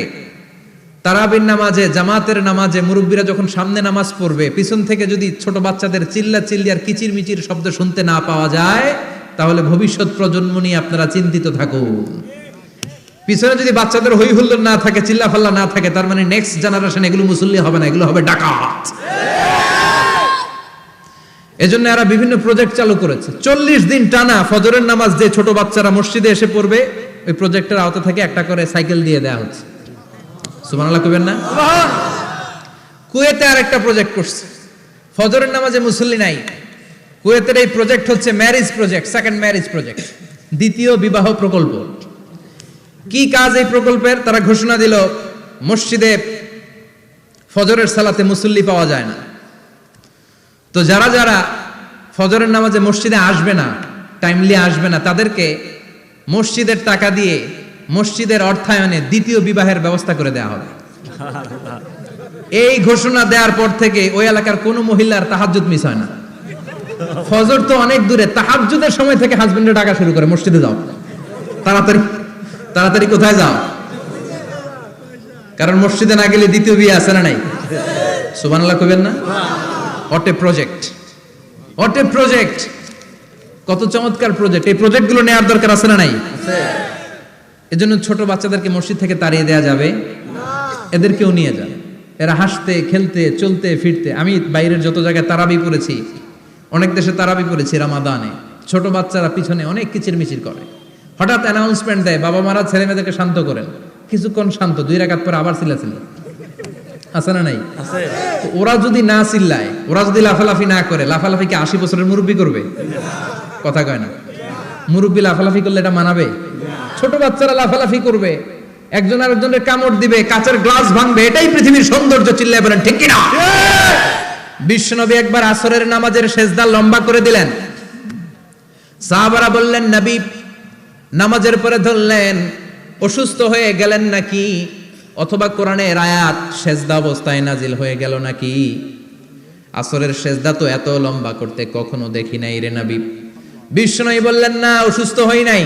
তারাবির নামাজে, জামাতের নামাজে মুরব্বীরা যখন সামনে নামাজ পড়বে পিছন থেকে যদি ছোট বাচ্চাদের চিল্লা চিল্লি আর কিচির মিচির শব্দ শুনতে না পাওয়া যায় তাহলে ভবিষ্যৎ প্রজন্ম নিয়ে আপনারা চিন্তিত থাকুন। পিছনে যদি বাচ্চাদের হই হুল্লোড় না থাকে, চিল্লা ফাল্লা না থাকে, তার মানে নেক্সট জেনারেশন এগুলো মুসল্লি হবে না, এগুলো হবে ডাকাত। এজন্য এরা বিভিন্ন প্রজেক্ট চালু করেছে। 40 দিন টানা ফজরের নামাজ যে ছোট বাচ্চারা মসজিদে এসে পড়বে ওই প্রজেক্টের আওতা থেকে একটা করে সাইকেল দিয়ে দেওয়া হচ্ছে। সুবহানাল্লাহ কইবেন না? কুয়েতে আরেকটা প্রজেক্ট করছে, ফজরের নামাজে মুসল্লি নাই। কুয়েতের এই প্রজেক্ট হচ্ছে marriage project, second marriage project, দ্বিতীয় বিবাহ প্রকল্প। কি কাজ এই প্রকল্পের? তারা ঘোষণা দিল মসজিদে ফজরের সালাতে মুসল্লি পাওয়া যায় না, তো যারা যারা ফজরের নামাজে মসজিদে আসবে না, টাইমলি আসবে না, তাদেরকে মসজিদের টাকা দিয়ে মসজিদের অর্থায়নে দ্বিতীয় বিবাহের ব্যবস্থা করে দেওয়া হবে। এই ঘোষণা দেওয়ার পর থেকে ওই এলাকার কোনো মহিলার তাহাজ্জুদ মিস হয় না। ফজর তো অনেক দূরে, তাহাজ্জুদের সময় থেকে হাজবেন্ডের ডাকা শুরু করে মসজিদে যাও, তাড়াতাড়ি তাড়াতাড়ি কোথায় যাও, কারণ মসজিদে না গেলে দ্বিতীয় বিয়ে আছে না নাই? সুবহানাল্লাহ কইবেন না? What a project, what a project, কত চমৎকার প্রজেক্ট। এই প্রজেক্টগুলো নেওয়ার দরকার আছে না নাই? এজন্য ছোট বাচ্চাদেরকে মসজিদ থেকে তাড়িয়ে দেওয়া যাবে না, এদেরকেও নিয়ে যান। এরা হাসতে খেলতে চলতে ফিরতে, আমি বাইরের যত জায়গায় তারাবি পড়েছি, অনেক দেশে তারাবি পড়েছি রামাদানে, ছোট বাচ্চারা পিছনে অনেক কিচির মিচির করে, হঠাৎ অ্যানাউন্সমেন্ট দেয় বাবা মারা ছেলে মেয়েদেরকে শান্ত করেন, কিছুক্ষণ শান্ত, 2 রাকাত পরে আবার চিল্লাচিল্লি, আছে না নাই? ওরা যদি না চিল্লায়, ওরা যদি লাফালাফি না করে, লাফালাফি কি 80 বছরের মুরব্বি করবে? কথা কয় না। মুরব্বি লাফালাফি করলে এটা মানাবে? ছোট বাচ্চারা লাফালাফি করবে, একজন আরেকজনের কামড় দিবে, কাঁচের গ্লাস ভাঙবে, এটাই পৃথিবীর সৌন্দর্য। চিল্লায় বলেন ঠিক কিনা? বিশ্বনবী একবার আসরের নামাজের সেজদা লম্বা করে দিলেন, সাহাবারা বললেন নবী নামাজের পরে ধরলেন অসুস্থ হয়ে গেলেন নাকি, অথবা কোরআনের আয়াত সেজদা অবস্থায় নাজিল হয়ে গেল নাকি? আসরের সেজদা তো এত লম্বা করতে কখনো দেখি নাই রে নবী। বিশ্বনবী বললেন না, অসুস্থ হই নাই,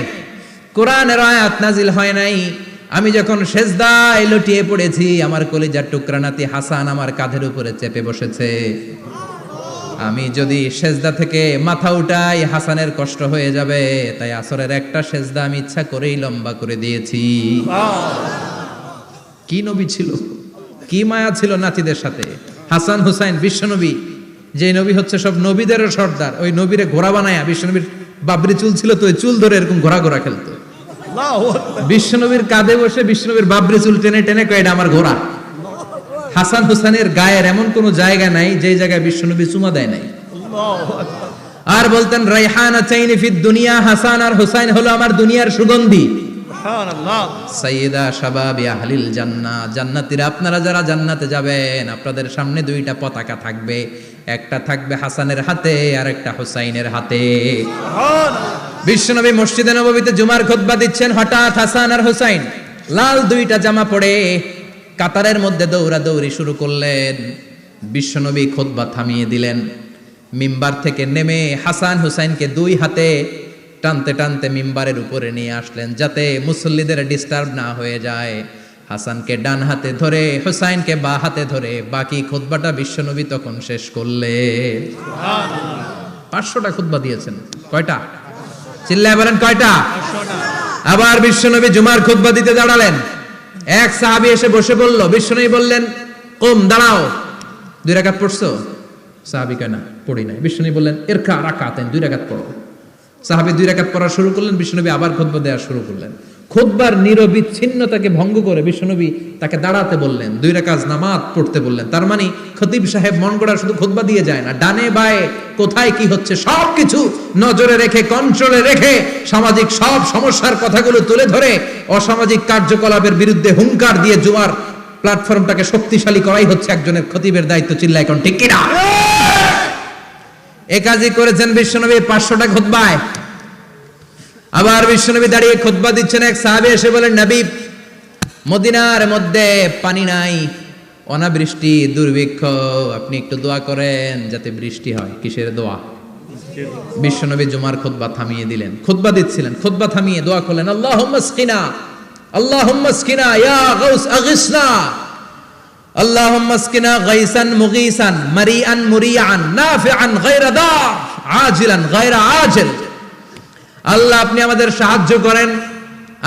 কোরআনের আয়াত নাজিল হয় নাই, আমি যখন সেজদায় লুটিয়ে পড়েছি আমার কলিজার টুকরা নাতি হাসান আমার কাঁধের উপরে চেপে বসেছে। আমি যদি সেজদা থেকে মাথা উঠাই হাসানের কষ্ট হয়ে যাবে, তাই আসরের একটা সেজদা আমি ইচ্ছা করেই লম্বা করে দিয়েছি। কি নবী ছিল, কি মায়া ছিল নাতিদের সাথে। হাসান হুসাইন বিশ্বনবী, যে নবী হচ্ছে সব নবীদেরও সর্দার, ওই নবীরে ঘোড়া বানায়া, বিশ্বনবীর বাবরি চুল ছিল তো ওই চুল ধরে এরকম ঘোড়া ঘোড়া খেলতো। বিশ্বনবীর কাঁধে বসে বিশ্বনবীর বাবরি চুল টেনে টেনে কয় এটা আমার ঘোড়া। হাসান হুসাইনের গায়ের এমন কোন জায়গা নাই যে জায়গায় বিশ্বনবী চুমা দেয় নাই। আর বলতেন রাইহানাতাইনি ফিদ দুনিয়া, হাসান আর হুসাইন হলো আমার দুনিয়ার সুগন্ধি। সুবহানাল্লাহ। সাইয়্যিদা শাবাবি আহলিল জান্নাহ, জান্নাতীরা আপনারা যারা জান্নাতে যাবেন আপনাদের সামনে দুইটা পতাকা থাকবে, একটা থাকবে হাসানের হাতে আর একটা হুসাইনের হাতে। বিশ্বনবী মসজিদে নববীতে জুমার খুতবা দিচ্ছেন, হঠাৎ হাসান আর হুসাইন লাল দুইটা জামা পরে কাতারের মধ্যে দৌড়াদৌড়ি শুরু করলেন। বিশ্বনবী খুতবা থামিয়ে দিলেন, মিম্বার থেকে নেমে হাসান হুসাইনকে দুই হাতে টানতে টানতে মিম্বারের উপরে নিয়ে আসলেন যাতে মুসল্লিদের ডিস্টার্ব না হয়ে যায়। হাসানকে ডান হাতে ধরে হুসাইনকে বা হাতে ধরে বাকি খুতবাটা বিশ্বনবী তখন শেষ করলেন। 500টা খুতবা দিয়েছেন। কয়টা? চিল্লায় বলেন কয়টা? আবার বিশ্বনবী জুমার খুতবা দিতে দাঁড়ালেন। এক সাহাবী এসে বসে বলল, বিশ্বনবী বললেন কুম, দাঁড়াও। 2 রাকাত পড়ছো? সাহাবী কয় না, পড়ি নাই। বিশ্বনবী বললেন ইরকা রাকাতাইন, 2 রাকাত পড়ো। সাহাবী 2 রাকাত পড়া শুরু করলেন, বিশ্বনবী আবার খুতবা দেওয়া শুরু করলেন। খুতবার নিরবিচ্ছিন্নতাকে ভঙ্গ করে বিশ্বনবী তাকে দাঁড়াতে বললেন, 2 রাকাত নামাজ পড়তে বললেন। তার মানে খতিব সাহেব মন গড়া শুধু খুতবা দিয়ে যায় না, ডানে বায়ে কোথায় কি হচ্ছে সবকিছু নজরে রেখে, কন্ট্রোলে রেখে সামাজিক সব সমস্যার কথাগুলো তুলে ধরে অসামাজিক কার্যকলাপের বিরুদ্ধে হুঙ্কার দিয়ে জুমার প্ল্যাটফর্মটাকে শক্তিশালী করাই হচ্ছে একজনের খতিবের দায়িত্ব। চিল্লায় এখন ঠিক কিনা? এ কাজই করেছেন বিশ্বনবী 500টা খুতবায়। আবার বিশ্বনবী দাঁড়িয়ে খুতবা দিচ্ছেন, এক সাহাবী এসে বলেন, নবী মদিনার মধ্যে পানি নাই, অনাবৃষ্টি, দুর্ভিক্ষ, আপনি একটু দোয়া করেন যাতে বৃষ্টি হয়। কিসের দোয়া? বিশ্বনবী জুমার খুতবা থামিয়ে দিলেন, খুতবা দিচ্ছিলেন, খুতবা থামিয়ে দোয়া করলেন, আল্লাহুম্মা আসকিনা, আল্লাহুম্মা আসকিনা ইয়া গাউস আগিসনা, আল্লাহুম্মা আসকিনা গাইসান মুগীসান মারিআন মুরিআন নাফিআন গায়রা দার আজিলান গায়রা আজিল। আল্লাহ আপনি আমাদের সাহায্য করেন,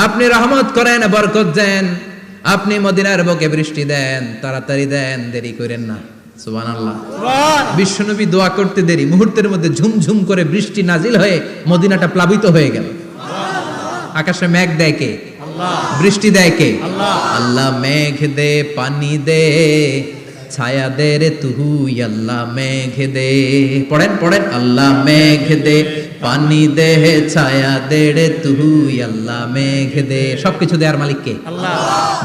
আপনি রহমত করেন, বরকত দেন, আপনি মদিনার বুকে বৃষ্টি দেন, তাড়াতাড়ি দেন, দেরি করেন না। সুবহানাল্লাহ। বিশ্বনবী দোয়া করতে দেরি, মুহূর্তের মধ্যে ঝুমঝুম করে বৃষ্টি নাজিল হয়ে মদিনাটা প্লাবিত হয়ে গেল। আকাশে মেঘ দেয় কে? বৃষ্টি দেয় কে? আল্লাহ মেঘ দে, পানি দে, ছায়া দে রে তুই, আল্লাহ মেঘ দে। পড়েন পড়েন, আল্লাহ মেঘ দে, পানি দে, ছায়া দে রে তুই, আল্লাহ মেঘ দে। সবকিছু দেয়ার মালিক কে? আল্লাহ।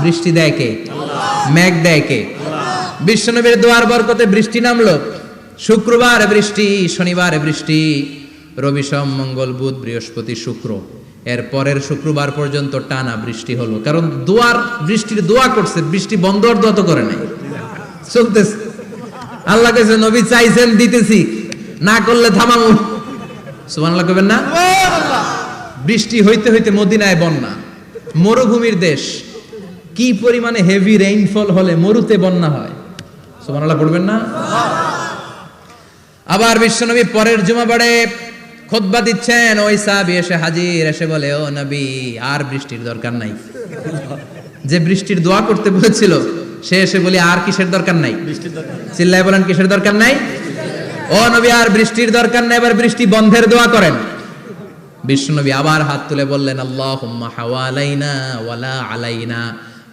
বৃষ্টি দেয় কে? আল্লাহ। মেঘ দেয় কে? বিশ্বনবীর দোয়ার বরকতে বৃষ্টি নামলো। শুক্রবার বৃষ্টি, শনিবার বৃষ্টি, রবি সোম মঙ্গল বুধ বৃহস্পতি শুক্র, এর পরের শুক্রবার পর্যন্ত টানা বৃষ্টি হলো। কারণ দোয়ার বৃষ্টির দোয়া করছে, বৃষ্টি বন্ধ আর দোয়া তো করে নাই, চলতেছে। আল্লাহ কাছে নবী চাইছেন, দিতেছি, না করলে থামামু। সুবহানাল্লাহ কইবেন না? বৃষ্টি হইতে হইতে মদিনায় বন্যা, মরুভূমির দেশ, কি পরিমাণে হেভি রেইনফল হলে মরুতে বন্যা হয়। সুবহানাল্লাহ পড়বেন না? আবার বিশ্বনবী পরের জুমাবারে খুতবা দিচ্ছেন, ওই সাহাবী এসে হাজির, এসে বলে, ও নবী আর বৃষ্টির দরকার নাই। যে বৃষ্টির দোয়া করতে বলেছিল সে এসে বলি আর কিসের দরকার নাই? চিল্লায় বলেন কিসের দরকার নাই? ও নবী আর বৃষ্টির দরকার নাই, এবার বৃষ্টি বন্ধের দোয়া করেন। বিশ্বনবী আবার হাত তুলে বললেন, আল্লাহুম্মা হাওয়ালাইনা ওয়ালা আলাইনা,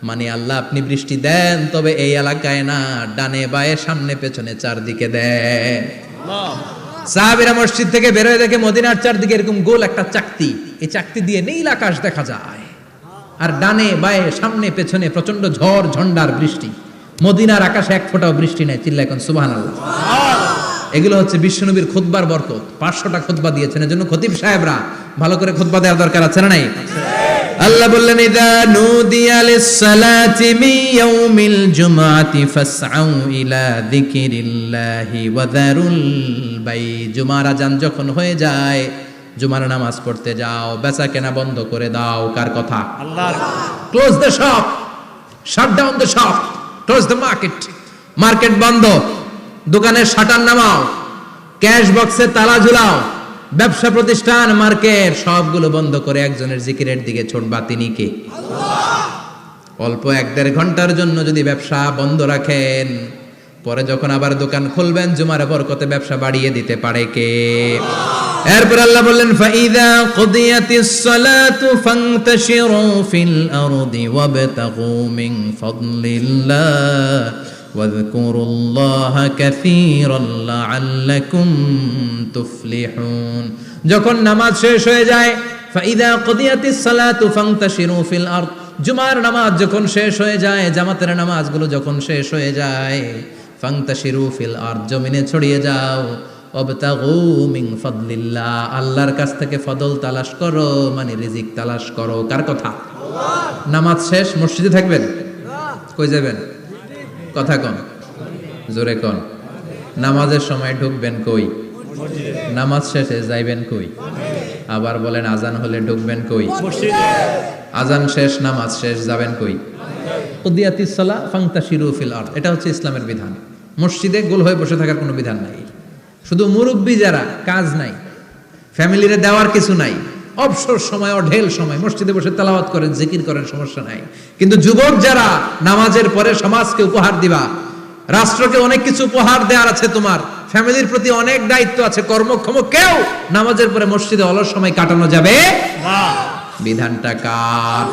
মানে আল্লাহ আপনি বৃষ্টি দেন, তবে এই এলাকায় না, ডানে বায়ে সামনে পেছনে চারদিকে দেন। সাহাবীরা মসজিদ থেকে বের হয়ে দেখে মদিনার চারদিকে এরকম গোল একটা চাকতি, এই চাকতি দিয়ে নীল আকাশ দেখা যায়, আর ডানে বায়ে সামনে পেছনে প্রচন্ড ঝড় ঝন্ডার বৃষ্টি। মদিনার আকাশে এক ফোঁটাও বৃষ্টি নাই। চিল্লায় এখন সুবহানাল্লাহ। এগুলো হচ্ছে বিশ্বনবীর খুতবার বরকত। 500টা খুতবা দিয়েছেন, এজন্য খতিব সাহেবরা ভালো করে খুতবা দেওয়ার দরকার আছে না নাই? আল্লাহ বললেন, ইযা নুদিয়া লিস-সালাতি মিন ইয়াউমিল জুমআতি ফাসআউ ইলা যিকিরিল্লাহি ওয়া যারুল বাই। জুমার আযান যখন হয়ে যায়, জুমার নামাজ পড়তে যাও, বেচা কেনা বন্ধ করে দাও। কার কথা? আল্লাহর। Close the shop, shut down the shop, close the market. Market বন্ধ, দোকানের শাটার নামাও, ক্যাশ বক্সে তালা ঝুলাও, ব্যবসা প্রতিষ্ঠান মার্কেট সবগুলো বন্ধ করে একজনের জিকিরের দিকে ছোটবা, তিনি কে? অল্প 1-1.5 ঘন্টার জন্য যদি ব্যবসা বন্ধ রাখেন, পরে যখন আবার দোকান খুলবেন জুমার বরকতে ব্যবসা বাড়িয়ে দিতে পারে কে? এরপর আল্লাহ বললেন ফাইদা কুদিয়াতিস সালাতু ফান্তাশিরু ফিল আরদি ওয়াবতাগু মিন ফাদলিল্লাহ ওয়াযকুরুল্লাহা কাসীরান লাআল্লাকুম তুফলিহুন। যখন নামাজ শেষ হয়ে যায়, ফাইদা কুদিয়াতিস সালাতু ফান্তাশিরু ফিল আরদ, জুমার নামাজ যখন শেষ হয়ে যায়, জামাতের নামাজগুলো যখন শেষ হয়ে যায়, ফান্তাশিরু ফিল আরদ, জমিনে ছড়িয়ে যাও, ওয়াবতাগু মিন ফাদলিল্লাহ, আল্লাহর কাছ থেকে ফদল তালাশ করো, মানে রিজিক তালাশ করো। কার কথা? নামাজ শেষ মসজিদে থাকবেন? কই যাবেন? কথা কন, জোরে কন। নামাজের সময় ঢুকবেন কই? নামাজ শেষে যাইবেন কই? আবার বলেন আজান হলে ঢুকবেন কই? আজান শেষ, নামাজ শেষ, যাবেন কই? কুদিয়াতিস সালাহ ফান্তাশিরু ফিল আরদ, এটা হচ্ছে ইসলামের বিধান। মসজিদে গোল হয়ে বসে থাকার কোনো বিধান নাই। শুধু মুরব্বী যারা, কাজ নাই, ফ্যামিলিরে দেওয়ার কিছু নাই, অবসর সময় অঢেল সময় মসজিদে বসে তেলাওয়াত করেন, জিকির করেন, সমস্যা নাই। কিন্তু যুবক যারা, নামাজের পরে সমাজকে উপহার দিবা, রাষ্ট্রকে অনেক কিছু উপহার দেওয়ার আছে, তোমার ফ্যামিলির প্রতি অনেক দায়িত্ব আছে, কর্মক্ষম কেউ নামাজের পরে মসজিদে অলস সময় কাটানো যাবে না। বিধানটা কার?